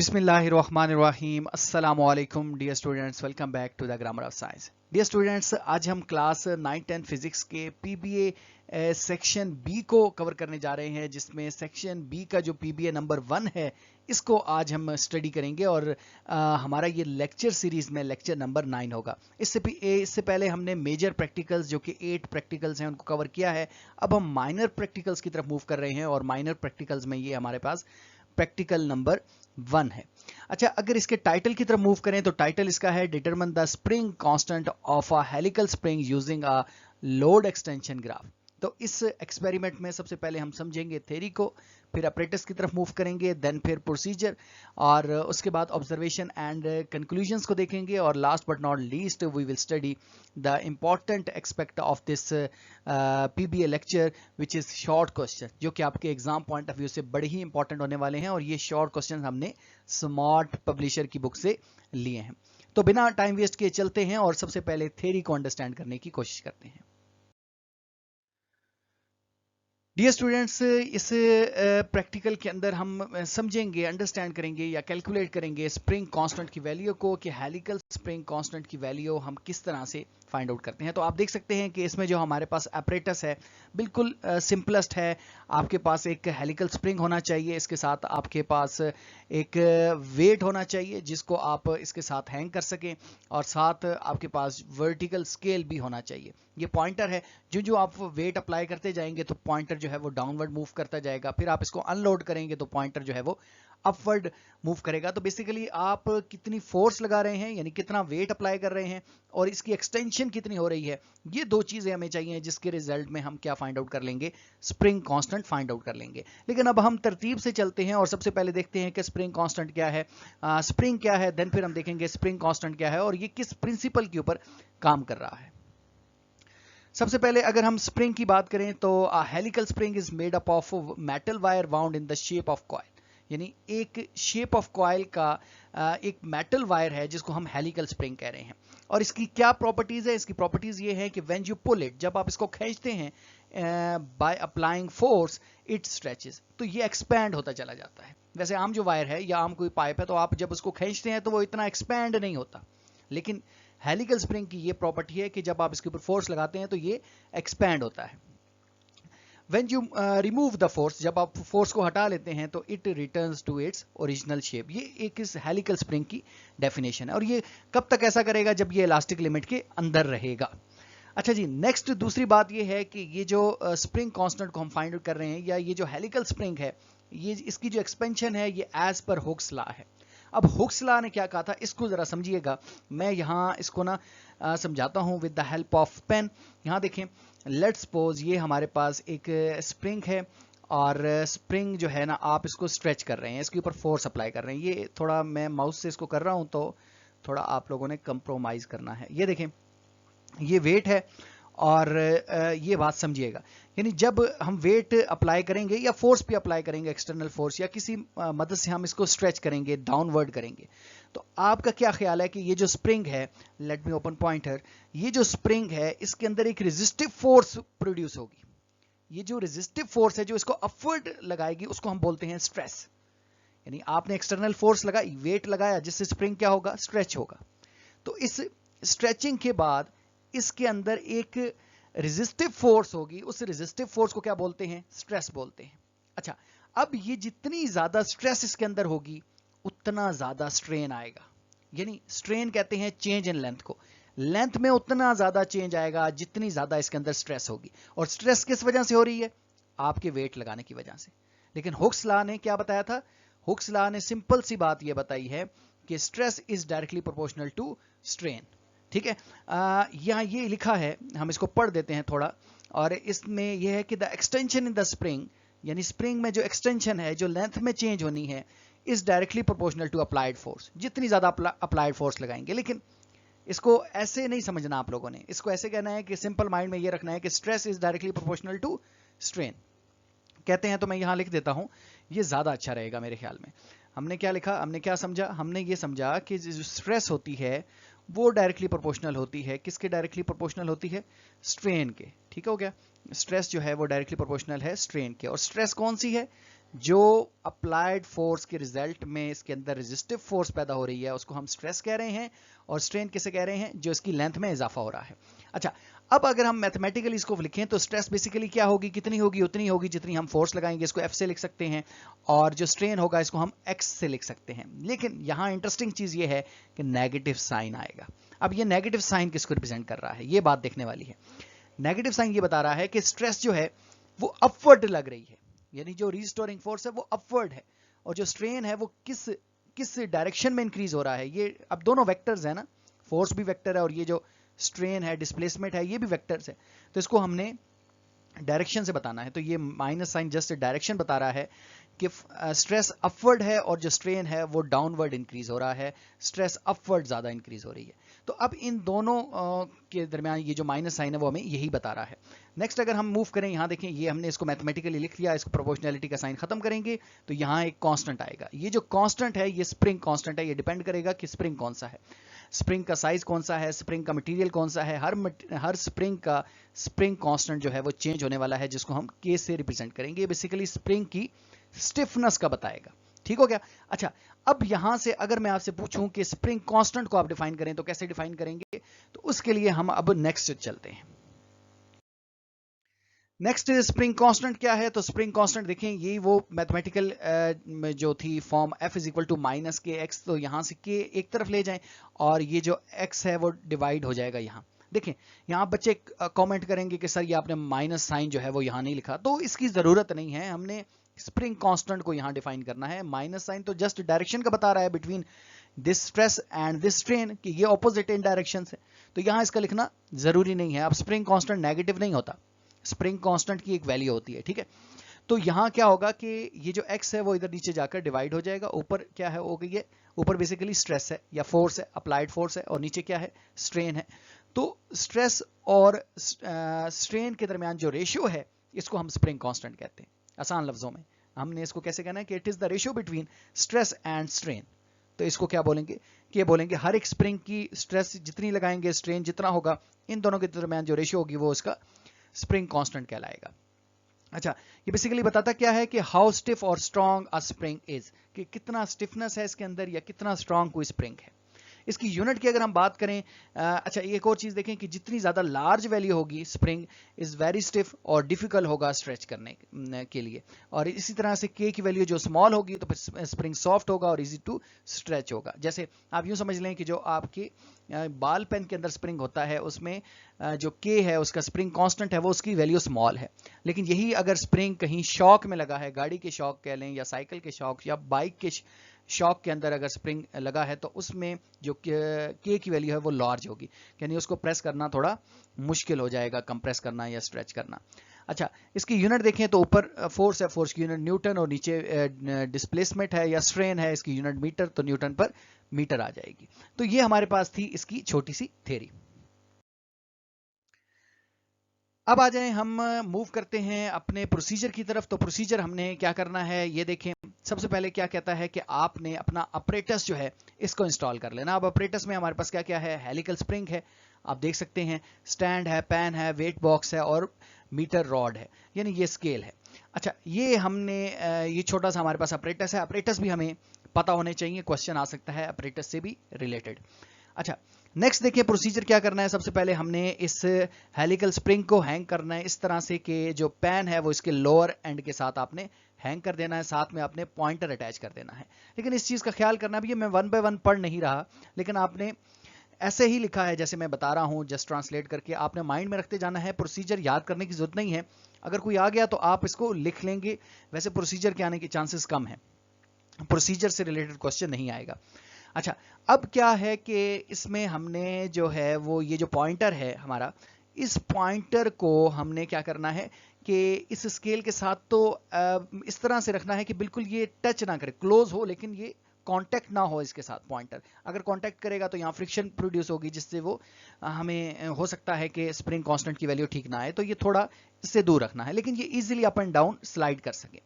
बिस्मिल्लाहिर्रहमानिर्रहीम अस्सलामु अलैकुम dear students, welcome back to the grammar of science. Dear students, आज हम क्लास 9-10 फिजिक्स के पीबीए सेक्शन बी को कवर करने जा रहे हैं, जिसमें सेक्शन बी का जो पीबीए नंबर 1 है इसको आज हम स्टडी करेंगे और हमारा ये लेक्चर सीरीज में लेक्चर नंबर 9 होगा। इससे पहले हमने मेजर प्रैक्टिकल्स जो कि 8 प्रैक्टिकल्स हैं उनको कवर किया है। अब हम माइनर प्रैक्टिकल्स की तरफ मूव कर रहे हैं और माइनर प्रैक्टिकल्स में ये हमारे पास प्रैक्टिकल नंबर 1 है। अच्छा, अगर इसके टाइटल की तरफ मूव करें तो टाइटल इसका है determine the spring constant of a helical spring using a load extension graph. तो इस एक्सपेरिमेंट में सबसे पहले हम समझेंगे थ्योरी को, फिर अपरेटस की तरफ मूव करेंगे, देन फिर प्रोसीजर, और उसके बाद ऑब्जर्वेशन एंड कंक्लूजन्स को देखेंगे, और last but not least we will study the important aspect of this PBA lecture which is short question, जो कि आपके एग्जाम पॉइंट ऑफ व्यू से बड़े ही इंपॉर्टेंट होने वाले हैं। और ये शॉर्ट क्वेश्चन हमने स्मार्ट पब्लिशर की बुक से लिए हैं। तो बिना टाइम वेस्ट किए चलते हैं और सबसे पहले थ्योरी को अंडरस्टैंड करने की कोशिश करते हैं। डियर स्टूडेंट्स, इस प्रैक्टिकल के अंदर हम समझेंगे, अंडरस्टैंड करेंगे या कैलकुलेट करेंगे स्प्रिंग कांस्टेंट की वैल्यू को, कि हेलिकल स्प्रिंग कांस्टेंट की वैल्यू हम किस तरह से फाइंड आउट करते हैं। तो आप देख सकते हैं कि इसमें जो हमारे पास अपरेटस है बिल्कुल सिंपलेस्ट है। आपके पास एक हेलिकल स्प्रिंग होना चाहिए, इसके साथ आपके पास एक वेट होना चाहिए जिसको आप इसके साथ हैंग कर सकें, और साथ आपके पास वर्टिकल स्केल भी होना चाहिए। ये पॉइंटर है, जो आप वेट अप्लाई करते जाएंगे तो पॉइंटर जो है वो डाउनवर्ड मूव करता जाएगा, फिर आप इसको अनलोड करेंगे तो पॉइंटर जो है वो अपवर्ड मूव करेगा। तो बेसिकली आप कितनी फोर्स लगा रहे हैं, यानी कितना वेट अप्लाई कर रहे हैं, और इसकी एक्सटेंशन कितनी हो रही है, ये दो चीजें हमें चाहिए, जिसके रिजल्ट में हम क्या फाइंड आउट कर लेंगे, स्प्रिंग कांस्टेंट फाइंड आउट कर लेंगे। लेकिन अब हम तरतीब से चलते हैं और सबसे पहले देखते हैं कि स्प्रिंग कांस्टेंट क्या है, स्प्रिंग क्या है, देन फिर हम देखेंगे स्प्रिंग कांस्टेंट क्या है और ये किस प्रिंसिपल के ऊपर काम कर रहा है। सबसे पहले अगर हम स्प्रिंग की बात करें तो helical spring is made up of metal wire wound in the shape of coil, यानी एक शेप ऑफ कॉइल का एक मेटल वायर है जिसको हम हेलिकल स्प्रिंग कह रहे हैं। और इसकी क्या प्रॉपर्टीज है, इसकी प्रॉपर्टीज ये है कि व्हेन यू पुल इट, जब आप इसको खींचते हैं by applying force, it stretches, तो ये एक्सपैंड होता चला जाता है। वैसे आम जो वायर है या आम कोई पाइप है तो आप जब उसको खींचते हैं तो वो इतना एक्सपैंड नहीं होता, लेकिन हेलिकल स्प्रिंग की ये प्रॉपर्टी है कि जब आप इसके ऊपर फोर्स लगाते हैं तो ये एक्सपैंड होता है। When you remove the force, जब आप फोर्स को हटा लेते हैं तो it returns to its original shape. ये एक इस हेलिकल स्प्रिंग की डेफिनेशन है, और ये कब तक ऐसा करेगा, जब ये इलास्टिक लिमिट के अंदर रहेगा। अच्छा जी, नेक्स्ट दूसरी बात ये है कि ये जो स्प्रिंग कांस्टेंट को हम फाइंड आउट कर रहे हैं, या ये जो हेलिकल स्प्रिंग है, ये इसकी जो एक्सपेंशन है ये एज पर हुक्स लॉ है। अब हुक्स लॉ ने क्या कहा था, इसको जरा समझिएगा। मैं यहाँ इसको ना समझाता हूँ with the help of pen. यहाँ देखें, लेट्स सपोज ये हमारे पास एक स्प्रिंग है, और स्प्रिंग जो है ना आप इसको स्ट्रेच कर रहे हैं, इसके ऊपर फोर्स अप्लाई कर रहे हैं। ये थोड़ा मैं माउस से इसको कर रहा हूँ तो थोड़ा आप लोगों ने कंप्रोमाइज करना है। ये देखें, ये वेट है, और ये बात समझिएगा, यानी जब हम वेट अप्लाई करेंगे या फोर्स भी अप्लाई करेंगे, एक्सटर्नल फोर्स या किसी मदद से हम इसको स्ट्रेच करेंगे, डाउनवर्ड करेंगे, तो आपका क्या ख्याल है कि ये जो स्प्रिंग है, लेट मी ओपन पॉइंटर, ये जो स्प्रिंग है इसके अंदर एक रेजिस्टिव फोर्स प्रोड्यूस होगी। ये जो रेजिस्टिव फोर्स है जो इसको अपवर्ड लगाएगी उसको हम बोलते हैं स्ट्रेस। यानी आपने एक्सटर्नल फोर्स लगाई, वेट लगाया, जिससे स्प्रिंग क्या होगा, स्ट्रेच होगा। तो इस स्ट्रेचिंग के बाद इसके अंदर एक रेजिस्टिव फोर्स होगी, उस रेजिस्टिव फोर्स को क्या बोलते हैं, स्ट्रेस बोलते हैं। अच्छा, अब ये जितनी ज्यादा स्ट्रेस इसके अंदर होगी उतना ज्यादा स्ट्रेन आएगा, यानी स्ट्रेन कहते हैं चेंज इन लेंथ को। लेंथ में उतना ज्यादा चेंज आएगा जितनी ज्यादा इसके अंदर स्ट्रेस होगी, और स्ट्रेस किस वजह से हो रही है, आपके वेट लगाने की वजह से। लेकिन हुक्स लॉ ने क्या बताया था, हुक्स लॉ ने सिंपल सी बात यह बताई है कि stress is directly proportional to strain. ठीक है, यहाँ ये लिखा है, हम इसको पढ़ देते हैं थोड़ा, और इसमें यह है कि the extension in the spring, यानी स्प्रिंग में जो एक्सटेंशन है, जो लेंथ में चेंज होनी है, is directly proportional to applied force. जितनी ज्यादा अप्लाइड फोर्स लगाएंगे, लेकिन इसको ऐसे नहीं समझना आप लोगों ने, इसको ऐसे कहना है कि सिंपल माइंड में ये रखना है कि stress is directly proportional to strain कहते हैं। तो मैं यहां लिख देता हूं, ये ज्यादा अच्छा रहेगा मेरे ख्याल में। हमने क्या लिखा, हमने क्या समझा, हमने ये समझा कि जो स्ट्रेस होती है वो डायरेक्टली प्रोपोर्शनल होती है, किसके डायरेक्टली प्रोपोर्शनल होती है, स्ट्रेन के। ठीक हो गया, स्ट्रेस जो है वो डायरेक्टली प्रोपोर्शनल है स्ट्रेन के। और स्ट्रेस कौन सी है, जो अप्लाइड फोर्स के रिजल्ट में इसके अंदर रेजिस्टिव फोर्स पैदा हो रही है उसको हम स्ट्रेस कह रहे हैं, और स्ट्रेन किसे कह रहे हैं, जो इसकी लेंथ में इजाफा हो रहा है। अच्छा, अब अगर हम मैथमेटिकली इसको लिखें तो स्ट्रेस बेसिकली क्या होगी, कितनी होगी, उतनी होगी जितनी हम फोर्स लगाएंगे, इसको एफ से लिख सकते हैं, और जो स्ट्रेन होगा इसको हम एक्स से लिख सकते हैं। लेकिन यहां इंटरेस्टिंग चीज ये है कि नेगेटिव साइन आएगा। अब ये नेगेटिव साइन किसको रिप्रेजेंट कर रहा है, ये बात देखने वाली है। नेगेटिव साइन ये बता रहा है कि स्ट्रेस जो है वो अपवर्ड लग रही है, यानी जो रिस्टोरिंग फोर्स है वो अपवर्ड है, और जो स्ट्रेन है वो किस किस डायरेक्शन में इंक्रीज हो रहा है। ये अब दोनों वेक्टर्स है ना, फोर्स भी वेक्टर है और ये जो स्ट्रेन है, डिस्प्लेसमेंट है, ये भी वेक्टर्स है। तो इसको हमने डायरेक्शन से बताना है, तो ये माइनस साइन जस्ट डायरेक्शन बता रहा है कि स्ट्रेस अपवर्ड है और जो स्ट्रेन है वो डाउनवर्ड इंक्रीज हो रहा है, स्ट्रेस अपवर्ड ज्यादा इंक्रीज हो रही है। तो अब इन दोनों के दरमियान ये जो माइनस साइन है वो हमें यही बता रहा है। नेक्स्ट अगर हम मूव करें, यहाँ देखें, ये हमने इसको मैथमेटिकली लिख दिया, इसको प्रोपोर्शनैलिटी का साइन खत्म करेंगे तो यहाँ एक कांस्टेंट आएगा। ये जो कांस्टेंट है ये स्प्रिंग कांस्टेंट है, ये डिपेंड करेगा कि स्प्रिंग कौन सा है, स्प्रिंग का साइज कौन सा है, स्प्रिंग का मटेरियल कौन सा है। हर स्प्रिंग का स्प्रिंग कांस्टेंट जो है वो चेंज होने वाला है, जिसको हम के से रिप्रेजेंट करेंगे। बेसिकली स्प्रिंग की स्टिफनेस का बताएगा। ठीक हो गया। अच्छा, अब यहां से अगर मैं आपसे पूछूं कि स्प्रिंग कांस्टेंट को आप डिफाइन करें तो कैसे डिफाइन करेंगे, तो उसके लिए हम अब नेक्स्ट चलते हैं। नेक्स्ट स्प्रिंग कांस्टेंट क्या है, तो स्प्रिंग कांस्टेंट देखें, यही वो मैथमेटिकल जो थी form F is equal to minus K X, तो यहां से के एक तरफ ले जाएं और ये जो x है वो डिवाइड हो जाएगा। यहाँ देखें, यहाँ बच्चे कमेंट करेंगे कि सर ये आपने माइनस साइन जो है वो यहाँ नहीं लिखा, तो इसकी जरूरत नहीं है। हमने स्प्रिंग कांस्टेंट को यहाँ डिफाइन करना है। माइनस साइन तो जस्ट डायरेक्शन का बता रहा है between this stress and this strain, कि ये ऑपोजिट इन डायरेक्शन है, तो यहाँ इसका लिखना जरूरी नहीं है। अब स्प्रिंग कांस्टेंट नेगेटिव नहीं होता, स्प्रिंग कांस्टेंट की एक वैल्यू होती है। ठीक है, तो यहां क्या होगा कि ये जो x है वो इधर नीचे जाकर डिवाइड हो जाएगा। ऊपर क्या है, हो गई है, ऊपर बेसिकली स्ट्रेस है या फोर्स है, अप्लाइड फोर्स है, और नीचे क्या है, स्ट्रेन है। तो स्ट्रेस और स्ट्रेन के दरमियान जो रेशियो है इसको हम स्प्रिंग कांस्टेंट कहते हैं। आसान लफ्जों में हमने इसको कैसे कहना है कि it is the ratio between stress and strain. तो इसको क्या बोलेंगे, कि बोलेंगे हर एक स्प्रिंग की स्ट्रेस जितनी लगाएंगे, स्ट्रेन जितना होगा, इन दोनों के दरमियान जो रेशियो होगी वो उसका स्प्रिंग कांस्टेंट कहलाएगा। अच्छा, ये बेसिकली बताता क्या है कि हाउ स्टिफ और स्ट्रॉन्ग अ स्प्रिंग इज, कि कितना स्टिफनेस है इसके अंदर या कितना स्ट्रॉन्ग कोई स्प्रिंग है। इसकी यूनिट की अगर हम बात करें, अच्छा एक और चीज देखें कि जितनी ज्यादा लार्ज वैल्यू होगी स्प्रिंग इज वेरी स्टिफ और डिफिकल्ट होगा स्ट्रेच करने के लिए, और इसी तरह से के की वैल्यू जो स्मॉल होगी तो फिर स्प्रिंग सॉफ्ट होगा और इजी टू स्ट्रेच होगा। जैसे आप यूं समझ लें कि जो आपके बाल पेन के अंदर स्प्रिंग होता है उसमें जो के है उसका स्प्रिंग कांस्टेंट है वो उसकी वैल्यू स्मॉल है, लेकिन यही अगर स्प्रिंग कहीं शॉक में लगा है, गाड़ी के शॉक कह लें या साइकिल के शॉक या बाइक के शॉक के अंदर अगर स्प्रिंग लगा है तो उसमें जो के की वैल्यू है वो लार्ज होगी, यानी उसको प्रेस करना थोड़ा मुश्किल हो जाएगा, कंप्रेस करना या स्ट्रेच करना। अच्छा, इसकी यूनिट देखें तो ऊपर फोर्स है, फोर्स की यूनिट न्यूटन, और नीचे डिस्प्लेसमेंट है या स्ट्रेन है, इसकी यूनिट मीटर, तो न्यूटन पर मीटर आ जाएगी। तो ये हमारे पास थी इसकी छोटी सी थ्योरी। अब आ जाएं, हम मूव करते हैं अपने प्रोसीजर की तरफ। तो प्रोसीजर हमने क्या करना है ये देखें। सबसे पहले क्या कहता है कि आपने अपना अपरेटस जो है इसको इंस्टॉल कर लेना। अब अपरेटस में हमारे पास क्या क्या है, हेलिकल स्प्रिंग है, आप देख सकते हैं, स्टैंड है, पैन है, वेट बॉक्स है और मीटर रॉड है, यानी ये स्केल है। अच्छा, ये हमने ये छोटा सा हमारे पास अपरेटस है। अपरेटस भी हमें पता होने चाहिए, क्वेश्चन आ सकता है अपरेटस से भी रिलेटेड। अच्छा, नेक्स्ट देखिए प्रोसीजर क्या करना है। सबसे पहले हमने इस हेलिकल स्प्रिंग को हैंग करना है इस तरह से कि जो पैन है वो इसके लोअर एंड के साथ आपने हैंग कर देना है, साथ में आपने पॉइंटर अटैच कर देना है। लेकिन इस चीज का ख्याल करना भी है, मैं 1 बाय 1 पढ़ नहीं रहा, लेकिन आपने ऐसे ही लिखा है जैसे मैं बता रहा हूं, जस्ट ट्रांसलेट करके आपने माइंड में रखते जाना है। प्रोसीजर याद करने की जरूरत नहीं है, अगर कोई आ गया तो आप इसको लिख लेंगे, वैसे प्रोसीजर के आने के चांसेस कम है, प्रोसीजर से रिलेटेड क्वेश्चन नहीं आएगा। अच्छा, अब क्या है कि इसमें हमने जो है वो ये जो पॉइंटर है हमारा, इस पॉइंटर को हमने क्या करना है कि इस स्केल के साथ तो इस तरह से रखना है कि बिल्कुल ये टच ना करे, क्लोज हो, लेकिन ये कांटेक्ट ना हो इसके साथ। पॉइंटर अगर कांटेक्ट करेगा तो यहाँ फ्रिक्शन प्रोड्यूस होगी, जिससे वो हमें हो सकता है कि स्प्रिंग कांस्टेंट की वैल्यू ठीक ना आए, तो ये थोड़ा इससे दूर रखना है, लेकिन ये easily up and down slide कर सके।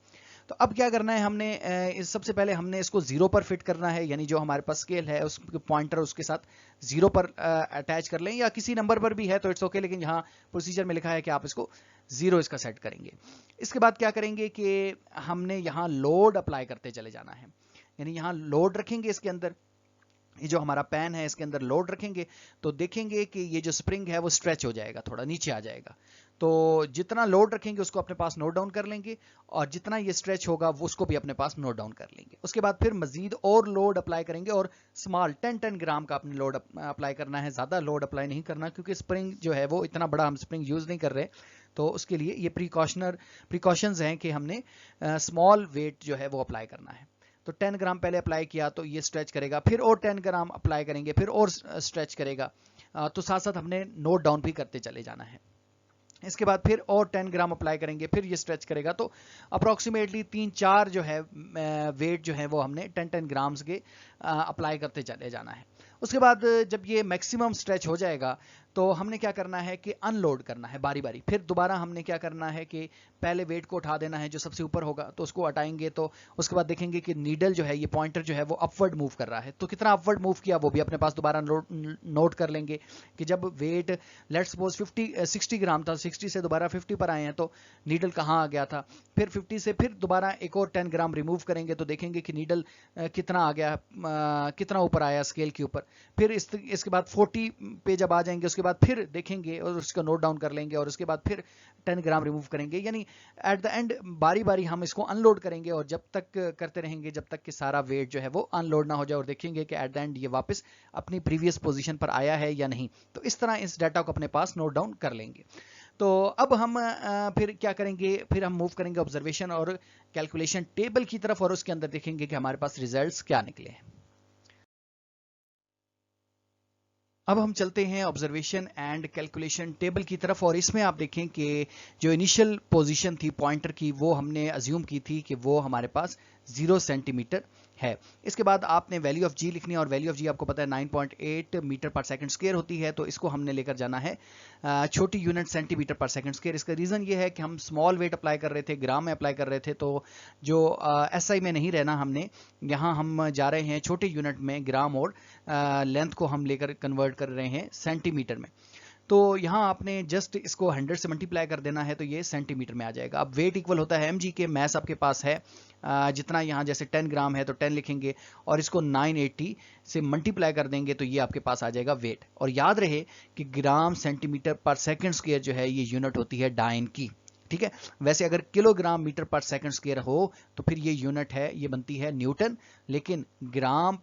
तो अब क्या करना है हमने, सबसे पहले हमने इसको 0 पर फिट करना है, यानी जो हमारे पास स्केल है उस पॉइंटर उसके साथ 0 पर अटैच कर लें, या किसी नंबर पर भी है तो इट्स ओके, लेकिन यहाँ प्रोसीजर में लिखा है कि आप इसको 0 इसका सेट करेंगे। इसके बाद क्या करेंगे कि हमने यहाँ लोड अप्लाई करते चले जाना है, यानी यहाँ लोड रखेंगे इसके अंदर, ये जो हमारा पैन है इसके अंदर लोड रखेंगे, तो देखेंगे कि ये जो स्प्रिंग है वो स्ट्रेच हो जाएगा, थोड़ा नीचे आ जाएगा। तो जितना लोड रखेंगे उसको अपने पास नोट डाउन कर लेंगे, और जितना ये स्ट्रेच होगा वो उसको भी अपने पास नोट डाउन कर लेंगे। उसके बाद फिर मजीद और लोड अप्लाई करेंगे, और स्मॉल 10 ग्राम का अपने लोड अप्लाई करना है, ज़्यादा लोड अप्लाई नहीं करना, क्योंकि स्प्रिंग जो है वो इतना बड़ा हम स्प्रिंग यूज़ नहीं कर रहे। तो उसके लिए ये प्रिकॉशंस हैं कि हमने स्मॉल वेट जो है वो अप्लाई करना है। तो 10 ग्राम पहले अप्लाई किया तो ये स्ट्रेच करेगा, फिर और 10 ग्राम अप्लाई करेंगे, फिर और स्ट्रेच करेगा। तो साथ साथ हमने नोट डाउन भी करते चले जाना है। इसके बाद फिर और 10 ग्राम अप्लाई करेंगे, फिर ये स्ट्रेच करेगा। तो अप्रॉक्सीमेटली 3-4 जो है वेट जो है वो हमने 10 ग्राम्स के अप्लाई करते चले जाना है। उसके बाद जब ये मैक्सिमम स्ट्रेच हो जाएगा तो हमने क्या करना है कि अनलोड करना है बारी बारी। फिर दोबारा हमने क्या करना है कि पहले वेट को उठा देना है, जो सबसे ऊपर होगा तो उसको हटाएंगे। तो उसके बाद देखेंगे कि नीडल जो है, ये पॉइंटर जो है वो अपवर्ड मूव कर रहा है, तो कितना अपवर्ड मूव किया वो भी अपने पास दोबारा नोट कर लेंगे कि जब वेट लेट्स सपोज 60 ग्राम था, 60 से दोबारा 50 पर आए हैं तो नीडल कहाँ आ गया था। फिर 50 से फिर दोबारा एक और 10 ग्राम रिमूव करेंगे तो देखेंगे कि नीडल कितना आ गया, कितना ऊपर आया स्केल के ऊपर। फिर इसके बाद 40 पे जब आ जाएंगे उसके बाद फिर देखेंगे और उसको नोट डाउन कर लेंगे, और उसके बाद फिर 10 ग्राम रिमूव करेंगे। यानी एट द एंड बारी बारी हम इसको अनलोड करेंगे, और जब तक करते रहेंगे जब तक कि सारा वेट जो है वो अनलोड ना हो जाए, और देखेंगे कि एट द एंड ये वापस अपनी प्रीवियस पोजीशन पर आया है या नहीं। तो इस तरह इस डाटा को अपने पास नोट डाउन कर लेंगे। तो अब हम फिर क्या करेंगे, फिर हम मूव करेंगे ऑब्जर्वेशन और कैलकुलेशन टेबल की तरफ, और उसके अंदर देखेंगे कि हमारे पास रिजल्ट्स क्या निकले हैं। अब हम चलते हैं ऑब्जर्वेशन एंड कैलकुलेशन टेबल की तरफ, और इसमें आप देखें कि जो इनिशियल पोजीशन थी पॉइंटर की वो हमने अज्यूम की थी कि वो हमारे पास 0 सेंटीमीटर है। इसके बाद आपने वैल्यू ऑफ जी लिखनी है, और वैल्यू ऑफ जी आपको पता है 9.8 मीटर पर सेकंड स्क्वायर होती है। तो इसको हमने लेकर जाना है छोटी यूनिट सेंटीमीटर पर सेकंड स्क्वायर। इसका रीज़न ये है कि हम स्मॉल वेट अप्लाई कर रहे थे, ग्राम में अप्लाई कर रहे थे, तो जो एसआई में नहीं रहना हमने, यहाँ हम जा रहे हैं छोटे यूनिट में, ग्राम और लेंथ को हम लेकर कन्वर्ट कर रहे हैं सेंटीमीटर में। तो यहाँ आपने जस्ट इसको 100 से मल्टीप्लाई कर देना है तो ये सेंटीमीटर में आ जाएगा। अब वेट इक्वल होता है mg के, मैस आपके पास है जितना, यहाँ जैसे 10 ग्राम है तो 10 लिखेंगे, और इसको 980 से मल्टीप्लाई कर देंगे तो ये आपके पास आ जाएगा वेट। और याद रहे कि ग्राम सेंटीमीटर पर सेकंड स्क्वायर जो है ये यूनिट होती है डाइन की, ठीक है। वैसे अगर किलोग्राम मीटर पर सेकंड स्क्वायर हो तो फिर ये यूनिट है, ये बनती है न्यूटन, लेकिन ग्राम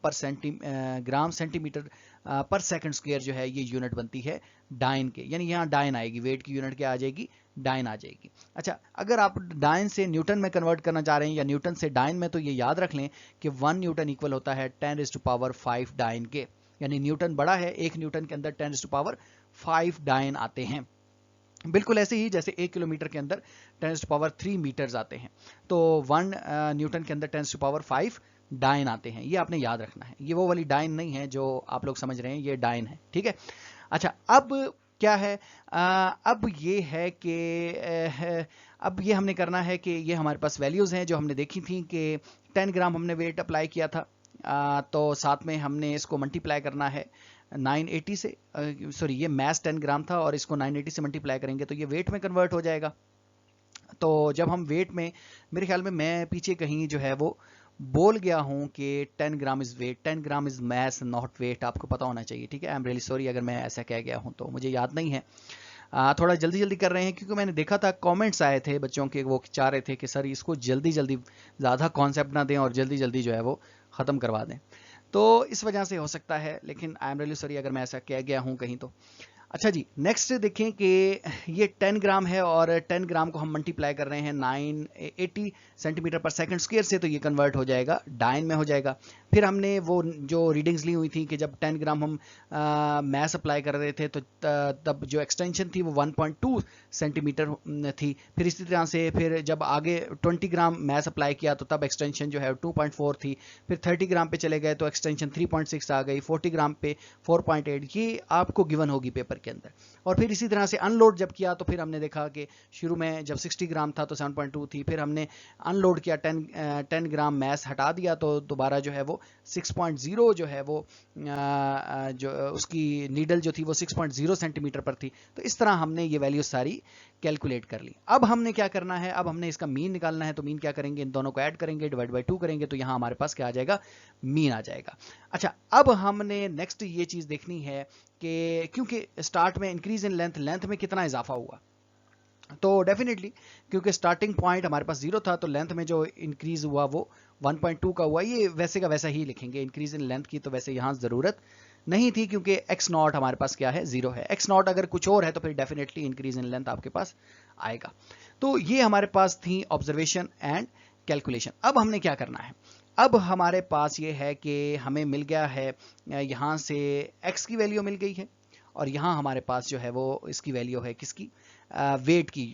सेंटीमीटर पर सेकंड स्क्वायर जो है ये यूनिट बनती है डाइन के, यानी यहाँ डाइन आएगी, वेट की यूनिट क्या आ जाएगी, डाइन आ जाएगी। अच्छा, अगर आप डाइन से न्यूटन में कन्वर्ट करना चाह रहे हैं या न्यूटन से डाइन में, तो ये याद रख लें कि 1 न्यूटन इक्वल होता है 10⁵ डाइन के, यानी न्यूटन बड़ा है, 1 न्यूटन के अंदर 10⁵ डाइन आते हैं। बिल्कुल ऐसे ही जैसे 1 किलोमीटर के अंदर 10⁻³ मीटर्स आते हैं, तो 1 न्यूटन के अंदर 10⁵ डाइन आते हैं। ये आपने याद रखना है, ये वो वाली डाइन नहीं है जो आप लोग समझ रहे हैं, ये डाइन है, ठीक है। अच्छा, अब क्या है, अब ये है कि अब ये हमने करना है कि ये हमारे पास वैल्यूज़ हैं जो हमने देखी थी कि 10 ग्राम हमने वेट अप्लाई किया था, तो साथ में हमने इसको मल्टीप्लाई करना है 980 से, सॉरी ये मैस 10 ग्राम था और इसको 980 से मल्टीप्लाई करेंगे तो ये वेट में कन्वर्ट हो जाएगा। तो जब हम वेट में, मेरे ख्याल में मैं पीछे कहीं जो है वो बोल गया हूँ कि 10 gram is weight, 10 gram is mass not weight, आपको पता होना चाहिए, ठीक है। आई एम रियली सॉरी अगर मैं ऐसा कह गया हूँ, तो मुझे याद नहीं है, थोड़ा जल्दी जल्दी कर रहे हैं क्योंकि मैंने देखा था कमेंट्स आए थे बच्चों के, वो चाह रहे थे कि सर इसको जल्दी जल्दी ज़्यादा कॉन्सेप्ट ना दें और जल्दी जल्दी जो है वो ख़त्म करवा दें, तो इस वजह से हो सकता है, लेकिन आई एम रियली सॉरी अगर मैं ऐसा कह गया हूँ कहीं तो। अच्छा जी, नेक्स्ट देखें कि ये 10 ग्राम है और 10 ग्राम को हम मल्टीप्लाई कर रहे हैं 980 सेंटीमीटर पर सेकंड स्क्वायर से, तो ये कन्वर्ट हो जाएगा डाइन में हो जाएगा। फिर हमने वो जो रीडिंग्स ली हुई थी कि जब 10 ग्राम हम मैस अप्लाई कर रहे थे तो तब जो एक्सटेंशन थी वो 1.2 सेंटीमीटर थी। फिर इसी तरह से फिर जब आगे 20 ग्राम मैस अप्लाई किया तो तब एक्सटेंशन जो है 2.4 थी। फिर 30 ग्राम पे चले गए तो एक्सटेंशन 3.6 आ गई, 40 ग्राम पे 4.8। ये आपको गिवन होगी पेपर के अंदर। और फिर इसी तरह से अनलोड जब किया तो फिर हमने देखा कि शुरू में जब 60 ग्राम था तो 7.2 थी, फिर हमने अनलोड किया 10 ग्राम मैस हटा दिया तो दोबारा जो है वो 6.0 जो है वो जो उसकी नीडल जो थी वो 6.0 सेंटीमीटर पर थी। तो इस तरह हमने ये वैल्यू सारी कैलकुलेट कर ली। अब हमने क्या करना है, अब हमने इसका मीन निकालना है। तो मीन क्या करेंगे, इन दोनों को ऐड करेंगे, डिवाइड बाय 2 करेंगे, तो यहाँ हमारे पास क्या आ जाएगा, मीन आ जाएगा। अच्छा, अब हमने नेक्स्ट ये चीज देखनी है कि क्योंकि स्टार्ट में इंक्रीज इन लेंथ में कितना इजाफा हुआ, तो डेफिनेटली क्योंकि स्टार्टिंग पॉइंट हमारे पास 0 था तो लेंथ में जो इंक्रीज हुआ वो 1.2 का हुआ। ये वैसे का वैसा ही लिखेंगे, इंक्रीज इन लेंथ की तो वैसे यहाँ जरूरत नहीं थी क्योंकि x नॉट हमारे पास क्या है, 0 है। x नॉट अगर कुछ और है तो फिर डेफिनेटली इंक्रीज इन लेंथ आपके पास आएगा। तो ये हमारे पास थी ऑब्जर्वेशन एंड कैलकुलेशन। अब हमने क्या करना है, अब हमारे पास ये है कि हमें मिल गया है यहाँ से x की वैल्यू मिल गई है और यहाँ हमारे पास जो है वो इसकी वैल्यू है किसकी, वेट की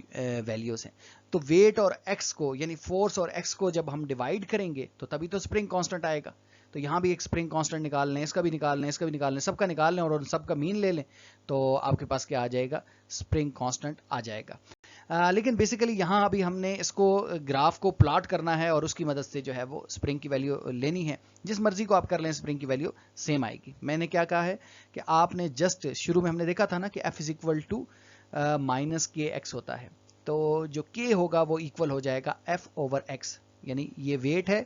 वैल्यूज हैं। तो वेट और x को यानी फोर्स और x को जब हम डिवाइड करेंगे तो तभी तो स्प्रिंग कांस्टेंट आएगा। तो यहाँ भी एक स्प्रिंग कांस्टेंट निकाल लें, इसका भी निकाल लें, इसका भी निकाल लें, सबका निकाल लें और उन सबका मीन ले लें तो आपके पास क्या आ जाएगा, स्प्रिंग कांस्टेंट आ जाएगा। लेकिन बेसिकली यहाँ अभी हमने इसको ग्राफ को प्लॉट करना है और उसकी मदद से जो है वो स्प्रिंग की वैल्यू लेनी है। जिस मर्जी को आप कर लें स्प्रिंग की वैल्यू सेम आएगी। मैंने क्या कहा है कि आपने जस्ट शुरू में हमने देखा था ना कि F is equal to minus K X होता है, तो जो K होगा वो इक्वल हो जाएगा F ओवर X, यानी ये वेट है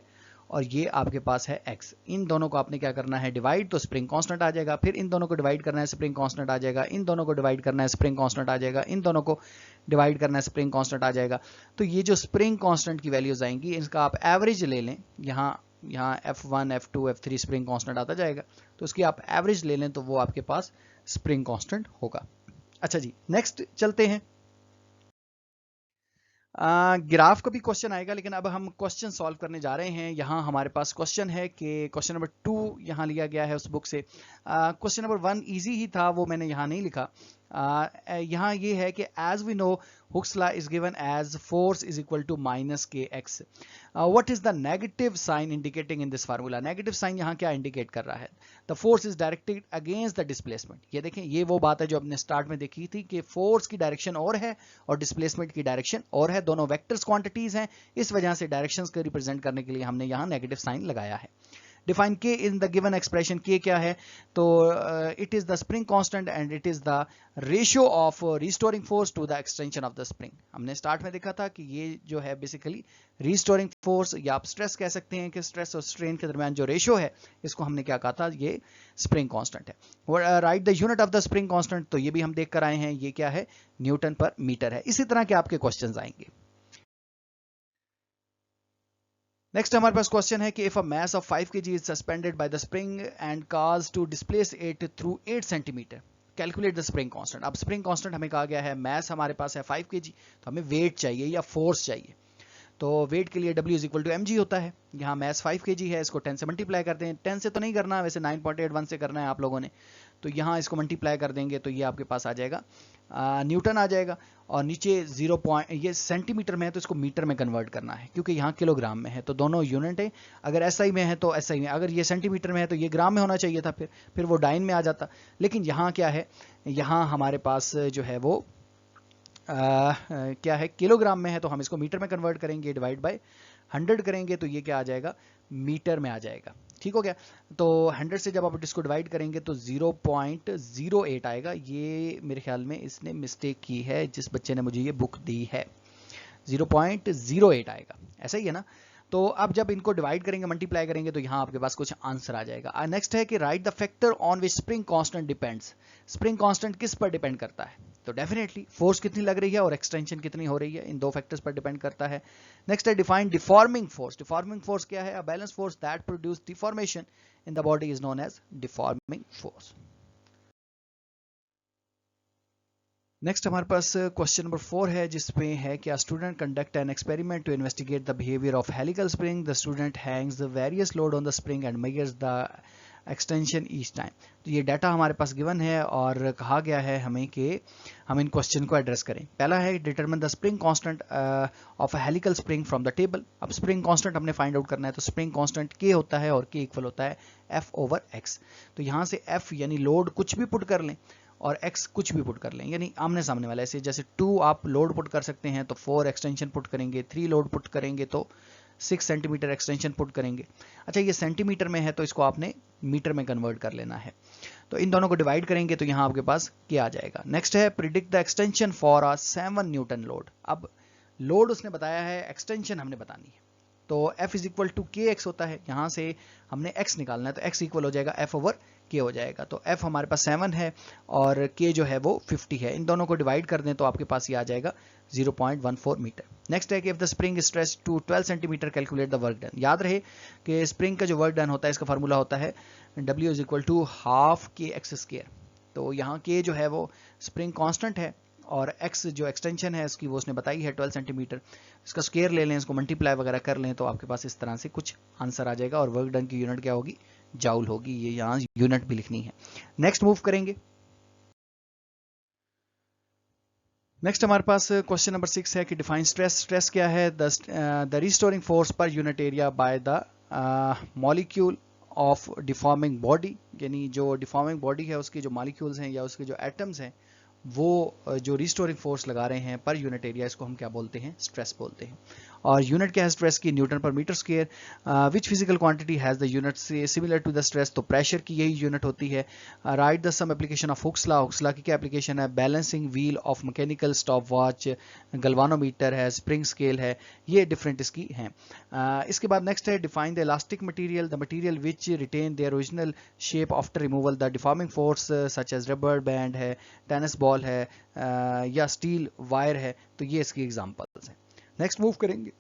और ये आपके पास है x। इन दोनों को आपने क्या करना है, डिवाइड, तो स्प्रिंग कांस्टेंट आ जाएगा। फिर इन दोनों को डिवाइड करना है, स्प्रिंग कांस्टेंट आ जाएगा। इन दोनों को डिवाइड करना है, स्प्रिंग कांस्टेंट आ जाएगा। इन दोनों को डिवाइड करना है, स्प्रिंग कांस्टेंट आ जाएगा। तो ये जो स्प्रिंग कांस्टेंट की वैल्यूज आएंगी इनका आप एवरेज ले लें। यहाँ F1 F2 F3 spring constant आता जाएगा, तो उसकी आप एवरेज ले लें तो वो आपके पास स्प्रिंग कांस्टेंट होगा। अच्छा जी, नेक्स्ट चलते हैं। ग्राफ का भी क्वेश्चन आएगा लेकिन अब हम क्वेश्चन सॉल्व करने जा रहे हैं। यहाँ हमारे पास क्वेश्चन है कि क्वेश्चन नंबर 2 यहाँ लिया गया है उस बुक से। क्वेश्चन नंबर 1 इजी ही था, वो मैंने यहाँ नहीं लिखा। यहाँ ये है कि as we know Hooke's law is given as force is equal to minus kx. What is the negative sign indicating in this formula? Negative sign यहाँ क्या indicate कर रहा है? The force is directed against the displacement. ये देखें, ये वो बात है जो हमने स्टार्ट में देखी थी कि फोर्स की डायरेक्शन और है और डिस्प्लेसमेंट की डायरेक्शन और है, दोनों वेक्टर्स क्वांटिटीज हैं। इस वजह से डायरेक्शंस को रिप्रेजेंट करने के लिए हमने यहाँ नेगेटिव साइन लगाया है। Define k in the given expression. k क्या है, तो it is the spring constant and it is the ratio of restoring force to the extension of the spring. हमने स्टार्ट में देखा था कि ये जो है बेसिकली रिस्टोरिंग फोर्स या आप स्ट्रेस कह सकते हैं कि स्ट्रेस और स्ट्रेन के दरमियान जो रेशियो है इसको हमने क्या कहा था, ये स्प्रिंग कांस्टेंट है। Write the unit of the spring constant, तो ये भी हम देख कर आए हैं, ये क्या है, न्यूटन पर मीटर है। इसी तरह के आपके क्वेश्चंस आएंगे। नेक्स्ट हमारे पास क्वेश्चन है कि if a mass of 5 kg is suspended by the spring and cause to displace it through 8 centimetre, calculate the spring constant. अब स्प्रिंग कांस्टेंट हमें कहा गया है, मास हमारे पास है 5 kg, तो हमें वेट चाहिए या फोर्स चाहिए। तो वेट के लिए W is equal to mg होता है। यहाँ मास 5 kg है, इसको 10 से मल्टीप्लाई करते हैं। 10 से तो नहीं करना, वैसे 9.81 से करना है आप लोगों ने। तो यहाँ इसको मल्टीप्लाई कर देंगे तो ये आपके पास आ जाएगा न्यूटन आ जाएगा। और नीचे 0 पॉइंट, ये सेंटीमीटर में है तो इसको मीटर में कन्वर्ट करना है क्योंकि यहाँ किलोग्राम में है, तो दोनों यूनिट है। अगर SI में है तो SI में, अगर ये सेंटीमीटर में है तो ये ग्राम में होना चाहिए था, फिर वो डाइन में आ जाता। लेकिन यहाँ क्या है, यहाँ हमारे पास जो है वो क्या है, किलोग्राम में है, तो हम इसको मीटर में कन्वर्ट करेंगे, डिवाइड बाय 100 करेंगे तो ये क्या आ जाएगा, मीटर में आ जाएगा। ठीक हो गया। तो 100 से जब आप इसको डिवाइड करेंगे तो 0.08 आएगा। ये मेरे ख्याल में इसने मिस्टेक की है, जिस बच्चे ने मुझे ये बुक दी है, 0.08 आएगा, ऐसा ही है ना। तो अब जब इनको डिवाइड करेंगे, मल्टीप्लाई करेंगे, तो यहाँ आपके पास कुछ आंसर आ जाएगा। नेक्स्ट है कि right the factor on which spring constant depends. Spring constant किस पर डिपेंड करता है, तो डेफिनेटली फोर्स कितनी लग रही है और एक्सटेंशन कितनी हो रही है, इन दो फैक्टर्स पर डिपेंड करता है। नेक्स्ट है define deforming force. Deforming force क्या है, a balance force that produce deformation in the body is known as deforming force. Next हमारे पास क्वेश्चन नंबर 4 है, जिसमें है कि student conduct an experiment to investigate the behaviour of helical spring. The student hangs the various load on the spring and measures the extension each time. तो ये data हमारे पास given है और कहा गया है हमें कि हम इन क्वेश्चन को एड्रेस करें। पहला है determine the spring constant of a helical spring from the table. अब स्प्रिंग कांस्टेंट हमने फाइंड आउट करना है, तो स्प्रिंग कांस्टेंट K होता है और K इक्वल होता है F ओवर X। तो यहाँ से F यानी लोड कुछ भी पुट कर लें और x कुछ भी पुट कर लें, यानी आमने सामने वाला। ऐसे जैसे 2 आप लोड पुट कर सकते हैं तो 4 एक्सटेंशन पुट करेंगे, 3 लोड पुट करेंगे तो 6 सेंटीमीटर एक्सटेंशन पुट करेंगे। अच्छा, ये सेंटीमीटर में है तो इसको आपने मीटर में कन्वर्ट कर लेना है। तो इन दोनों को डिवाइड करेंगे तो यहाँ आपके पास क्या आ जाएगा। नेक्स्ट है predict the extension for a 7 Newton load. अब लोड उसने बताया है, एक्सटेंशन हमने बतानी है। तो F इज इक्वल टू के एक्स होता है, यहाँ से हमने x निकालना है तो x इक्वल हो जाएगा F ओवर k हो जाएगा। तो F हमारे पास 7 है और k जो है वो 50 है। इन दोनों को डिवाइड कर दें तो आपके पास ये आ जाएगा 0.14 मीटर। नेक्स्ट है कि if the spring stretch to 12 centimetre calculate the work done. याद रहे कि स्प्रिंग का जो वर्क डन होता है इसका फार्मूला होता है W is equal to half K X square. तो यहाँ k जो है वो स्प्रिंग कांस्टेंट है और x जो एक्सटेंशन है इसकी वो उसने बताई है 12 सेंटीमीटर। इसका स्क्वायर ले लें, इसको मल्टीप्लाई वगैरह कर लें तो आपके पास इस तरह से कुछ आंसर आ जाएगा। और वर्क डन की यूनिट क्या होगी, जाउल होगी। ये यहाँ यूनिट भी लिखनी है। नेक्स्ट मूव करेंगे। नेक्स्ट हमारे पास क्वेश्चन नंबर 6 है कि डिफाइन स्ट्रेस। स्ट्रेस क्या है, the restoring force per unit area by the molecule of deforming body. यानी जो डिफॉर्मिंग बॉडी है उसके जो मॉलिक्यूल्स हैं या उसके जो एटम्स हैं वो जो रिस्टोरिंग फोर्स लगा रहे हैं पर यूनिट एरिया, इसको हम क्या बोलते हैं, स्ट्रेस बोलते हैं। और यूनिट क्या है स्ट्रेस की, newton per metre square. Which physical quantity has the unit similar to the stress, तो प्रेशर की यही यूनिट होती है। Write the some application of Hooke's law. Hooke's law की क्या एप्लीकेशन है, balancing wheel of mechanical stop watch, galvanometer है, spring scale है, ये डिफरेंट इसकी हैं। इसके बाद नेक्स्ट है define the elastic material, the material which retain their original shape after removal the deforming force such as rubber band है, tennis ball है या स्टील वायर है। तो ये इसकी एग्जांपल्स हैं। नेक्स्ट मूव करेंगे।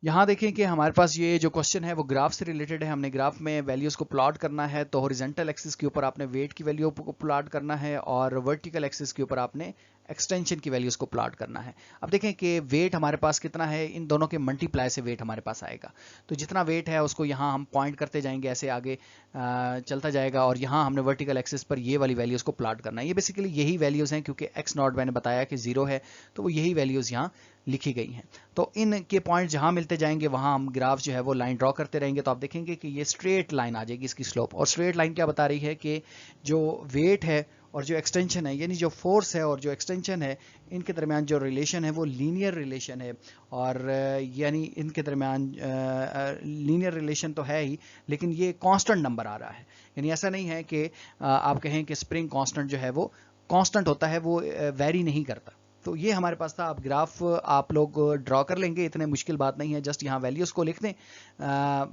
यहाँ देखें कि हमारे पास ये जो क्वेश्चन है वो ग्राफ से रिलेटेड है। हमने ग्राफ में वैल्यूज को प्लॉट करना है। तो हॉरिजॉन्टल एक्सिस के ऊपर आपने वेट की वैल्यू को प्लॉट करना है और वर्टिकल एक्सिस के ऊपर आपने एक्सटेंशन की वैल्यूज को प्लॉट करना है। अब देखें कि वेट हमारे पास कितना है, इन दोनों के मल्टीप्लाई से वेट हमारे पास आएगा। तो जितना वेट है उसको यहाँ हम पॉइंट करते जाएंगे, ऐसे आगे चलता जाएगा और यहाँ हमने वर्टिकल एक्सिस पर ये वाली वैल्यूज को प्लॉट करना है। ये बेसिकली यही वैल्यूज हैं, क्योंकि एक्स नॉट मैंने बताया कि 0 है तो वो यही वैल्यूज यहाँ लिखी गई हैं। तो इनके पॉइंट जहाँ मिलते जाएंगे वहाँ हम ग्राफ जो है वो लाइन ड्रॉ करते रहेंगे। तो आप देखेंगे कि ये स्ट्रेट लाइन आ जाएगी इसकी स्लोप। और स्ट्रेट लाइन क्या बता रही है कि जो वेट है और जो एक्सटेंशन है, यानी जो फोर्स है और जो एक्सटेंशन है, इनके दरमियान जो रिलेशन है वो लीनियर रिलेशन है। और यानी इनके दरमियान लीनियर रिलेशन तो है ही, लेकिन ये कांस्टेंट नंबर आ रहा है। यानी ऐसा नहीं है कि आप कहें कि स्प्रिंग कांस्टेंट जो है वो कांस्टेंट होता है, वो वेरी नहीं करता। तो ये हमारे पास था। अब ग्राफ आप लोग ड्रॉ कर लेंगे, इतने मुश्किल बात नहीं है। जस्ट यहाँ वैल्यूज को लिख दें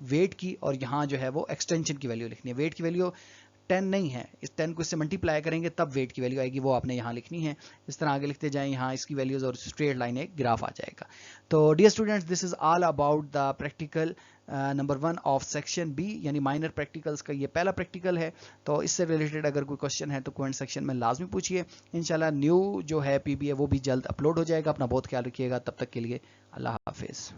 वेट की, और यहाँ जो है वो एक्सटेंशन की वैल्यू लिखनी है। वेट की वैल्यू 10 नहीं है, इस 10 को इससे मल्टीप्लाई करेंगे तब वेट की वैल्यू आएगी, वो आपने यहाँ लिखनी है। इस तरह आगे लिखते जाएं, यहाँ इसकी वैल्यूज और स्ट्रेट लाइन एक ग्राफ आ जाएगा। तो dear students, this is all about the practical number 1 of section B, यानी माइनर प्रैक्टिकल्स का ये पहला प्रैक्टिकल है। तो इससे रिलेटेड अगर कोई क्वेश्चन है तो कमेंट सेक्शन में लाजमी पूछिए। इंशाल्लाह न्यू जो है पीबीए वो भी जल्द अपलोड हो जाएगा। अपना बहुत ख्याल रखिएगा, तब तक के लिए अल्लाह हाफिज़।